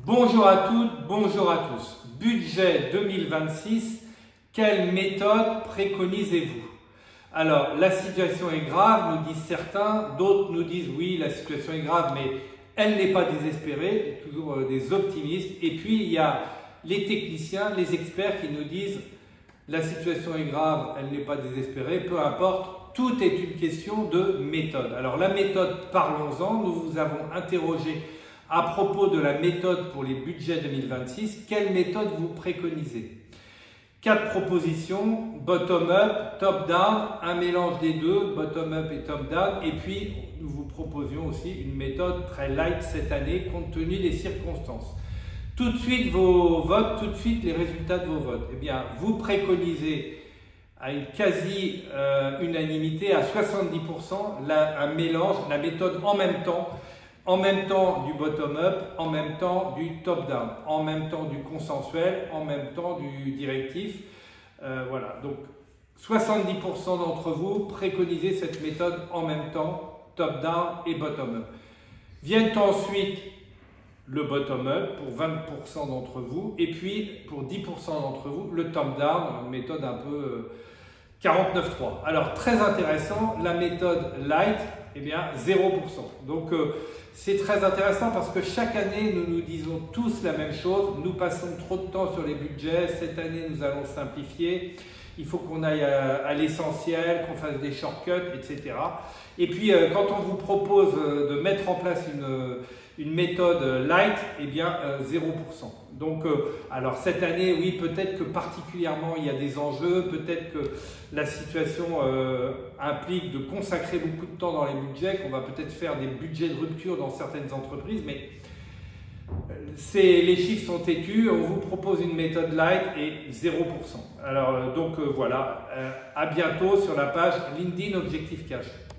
Bonjour à toutes, bonjour à tous. Budget 2026, quelle méthode préconisez-vous? Alors, la situation est grave, nous disent certains, d'autres nous disent oui, la situation est grave, mais elle n'est pas désespérée, toujours des optimistes. Et puis, il y a les techniciens, les experts qui nous disent la situation est grave, elle n'est pas désespérée, peu importe, tout est une question de méthode. Alors, la méthode, parlons-en, nous vous avons interrogé à propos de la méthode pour les budgets 2026, quelle méthode vous préconisez? 4 propositions, bottom-up, top-down, un mélange des deux, bottom-up et top-down. Et puis, nous vous proposions aussi une méthode très light cette année, compte tenu des circonstances. Tout de suite vos votes, tout de suite les résultats de vos votes. Eh bien, vous préconisez à une quasi-unanimité, à 70%, un mélange, la méthode en même temps du bottom-up, en même temps du top-down, en même temps du consensuel, en même temps du directif. Voilà, donc 70% d'entre vous préconisez cette méthode en même temps, top-down et bottom-up. Viennent ensuite le bottom-up pour 20% d'entre vous et puis pour 10% d'entre vous le top-down, une méthode un peu 49-3. Alors très intéressant, la méthode light, eh bien 0%. Donc c'est très intéressant parce que chaque année nous nous disons tous la même chose, nous passons trop de temps sur les budgets, cette année nous allons simplifier, il faut qu'on aille à l'essentiel, qu'on fasse des shortcuts, etc. Et puis quand on vous propose de mettre en place une méthode light, eh bien 0%. Donc, alors cette année, oui, peut-être que particulièrement il y a des enjeux, peut-être que la situation implique de consacrer beaucoup de temps dans les budgets, qu'on va peut-être faire des budgets de rupture dans certaines entreprises, mais les chiffres sont têtus, on vous propose une méthode light et 0%. Alors, voilà, à bientôt sur la page LinkedIn Objectif Cash.